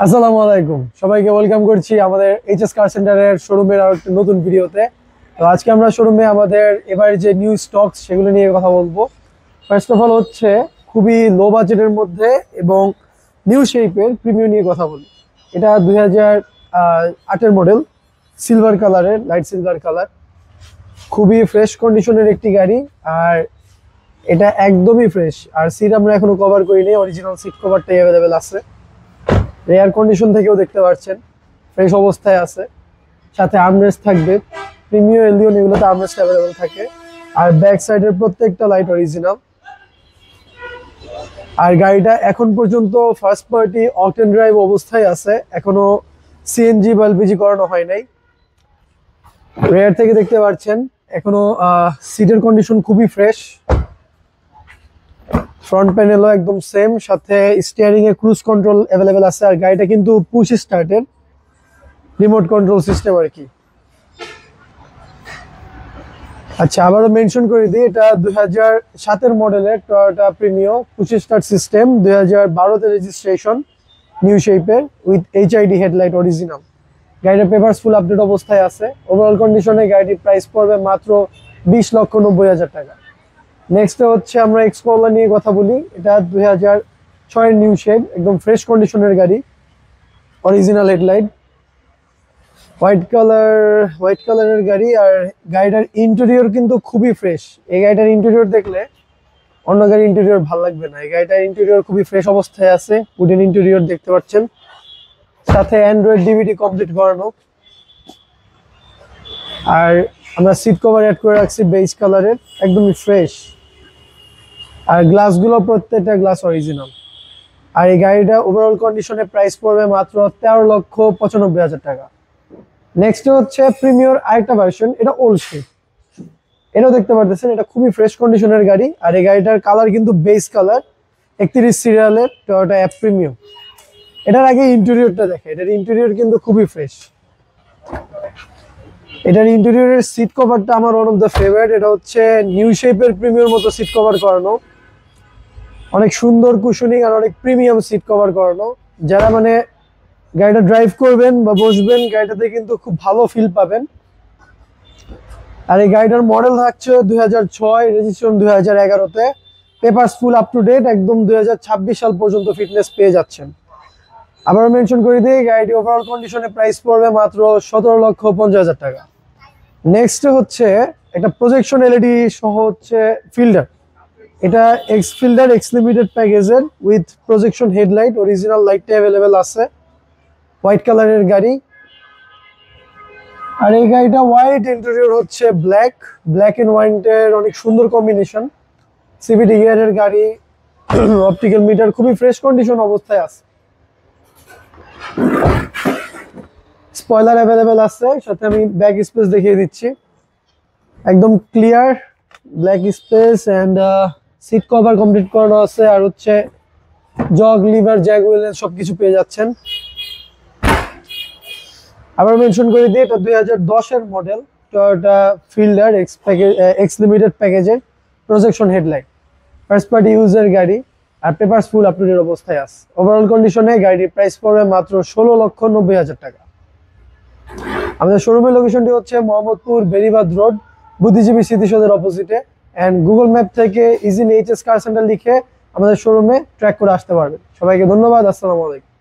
আসসালামু আলাইকুম, সবাইকে ওয়েলকাম করছি আমাদের এইচএস কার সেন্টারের শোরুমের আর একটা নতুন ভিডিওতে। তো আজকে আমরা শোরুমে আমাদের এবার যে নিউ স্টকস সেগুলো নিয়ে কথা বলবো। ফার্স্ট অফ অল হচ্ছে খুবই লো বাজেটের মধ্যে এবং নিউ শেপের প্রিমিয়াম নিয়ে কথা বলি। এটা 2008-এর মডেল, সিলভার কালারের, লাইট সিলভার কালার, খুবই ফ্রেশ কন্ডিশনের একটি গাড়ি। আর এটা একদমই ফ্রেশ। আর সিট আমরা এখনো কভার করিনি, অরিজিনাল সিট কভারটাই অ্যাভেলেবেল আছে। এয়ার কন্ডিশন থেকেও দেখতে পাচ্ছেন ফ্রেশ অবস্থায় আছে। সাথে আর্মরেস্ট থাকবে, প্রিমিয়াম এলিয়ন এগুলোতে আর্মরেস্ট অ্যাভেলেবল থাকে। আর ব্যাক সাইডের প্রত্যেকটা লাইট অরিজিনাল। আর গাড়িটা এখন পর্যন্ত ফার্স্ট পার্টি অকটেন ড্রাইভ অবস্থায় আছে, এখনো সিএনজি বা এলপিজি করানো হয় নাই। রেয়ার থেকে দেখতে পাচ্ছেন এখনো সিটের কন্ডিশন খুবই ফ্রেশ। ফ্রন্ট প্যানেলও একদম সেম, সাথে স্টিয়ারিং এ ক্রুজ কন্ট্রোল অ্যাভেলেবেল আছে। আর গাড়িটা কিন্তু পুশ স্টার্টের রিমোট কন্ট্রোল সিস্টেম আর কি। আচ্ছা, আবারও মেনশন করে দিই, এটা 2007-এর মডেলের Toyota Premio, push start system, 2012-তে রেজিস্ট্রেশন, নিউ শেপের উইথ এইচআইডি হেডলাইট অরিজিনাল। গাড়িটার পেপারস ফুল আপডেট অবস্থায় আছে। ওভারঅল কন্ডিশনে গাড়িটির প্রাইস পড়বে মাত্র 20,90,000 টাকা। নেক্সট হচ্ছে আমরা এক্সকোলা নিয়ে কথা বলি। এটা 2006-এর নিউ শেপ, একদম ফ্রেশ কন্ডিশনের গাড়ি, অরিজিনাল হেডলাইট, হোয়াইট কালারের গাড়ি। আর গাড়িটার ইন্টেরিয়র কিন্তু খুবই ফ্রেশ। এই গাড়িটার ইন্টেরিয়র দেখলে অন্য গাড়ির ইন্টেরিয়র ভালো লাগবে না। এই গাড়িটার ইন্টেরিয়র খুবই ফ্রেশ অবস্থায় আছে, উডেন ইন্টেরিয়র দেখতে পাচ্ছেন। সাথে অ্যান্ড্রয়েড ডিভিডি কমপ্লিট করানো। আর আমরা সিট কভার অ্যাড করে রাখছি বেজ কালারের, একদমই ফ্রেশ। আর গ্লাসগুলো প্রত্যেকটা গ্লাস অরিজিনাল। আর এই গাড়িটা ওভারঅল কন্ডিশনে প্রাইস পড়বে মাত্র 13,95,000 টাকা। নেক্সট হচ্ছে প্রিমিয়র আরেকটা ভার্সন, এটা ওল্ড শেপ। এটাও দেখতে পারতেছেন, এটা খুবই ফ্রেশ কন্ডিশনের গাড়ি। আর এই গাড়িটার কালার কিন্তু বেস কালার, 31 সিরিয়ালের টয়োটা অ্যাপ প্রিমিয়াম। এটার আগে ইন্টেরিয়রটা দেখে, এটার ইন্টেরিয়র কিন্তু খুবই ফ্রেশ। এটার ইন্টেরিয়রের সিট কভারটা আমার ওয়ান অফ দ্য ফেভারিট। এটা হচ্ছে নিউ শেপের প্রিমিয়ার মতো সিট কভার করানো, অনেক সুন্দর কুশনিং আর অনেক প্রিমিয়াম সিট কভার করানো। যারা মানে গাড়িটা ড্রাইভ করবেন বা বসবেন, গাড়িটাতে কিন্তু খুব ভালো ফিল পাবেন। আর এই গাড়িটার মডেল থাকছে 2006, রেজিস্ট্রেশন 2011-তে, papers full up to date, একদম 2026 সাল পর্যন্ত ফিটনেস পেয়ে যাচ্ছেন। আবার মেনশন করে দিই, গাড়িটি ওভারঅল কন্ডিশনে প্রাইস পড়বে মাত্র 17,50,000 টাকা। নেক্সট হচ্ছে একটা প্রজেকশন এলইডি সহ হচ্ছে ফিল্ডার। এটা এক্স ফিল্ডার এক্স লিমিটেড প্যাকেজের উইথ প্রজেকশন হেডলাইট, অরিজিনাল লাইটটা অ্যাভেলেবেল আছে। হোয়াইট কালারের গাড়ি। আর এই গাড়িটা হোয়াইট, ইন্টেরিয়র হচ্ছে ব্ল্যাক, ব্ল্যাক এন্ড হোয়াইটের অনেক সুন্দর কম্বিনেশন। সিভিটি গিয়ারের গাড়ি, অপটিক্যাল মিটার, খুবই ফ্রেশ কন্ডিশন অবস্থায় আছে। স্পয়লার অ্যাভেলেবেল আছে, সাথে আমি ব্যাক স্পেস দেখিয়ে দিচ্ছি, একদম clear black space. And sit cover complete করানো আছে। আর হচ্ছে জগ, লিভার, জ্যাক হুইল সবকিছু পেয়ে যাচ্ছেন। আবার মেনশন করে দিই, এটা 2010-এর model, Toyota Fielder X limited প্যাকেজের, প্রজেকশন হেডলাইট, ফার্স্ট পার্টি ইউজের গাড়ি। আর papers full up to date অবস্থায় আছে। ওভারঅল কন্ডিশনে গাড়ির প্রাইস পড়বে মাত্র 16,90,000 টাকা। আমাদের শোরুমের লোকেশনটি হচ্ছে মোহাম্মদপুর বেরিবাদ রোড, বুদ্ধিজীবী স্মৃতিসৌধের অপোজিটে। অ্যান্ড গুগল ম্যাপ থেকে ইজিলি এইচএস কার সেন্টার লিখে আমাদের শোরুমে ট্র্যাক করে আসতে পারবেন। সবাইকে ধন্যবাদ, আসসালামু আলাইকুম।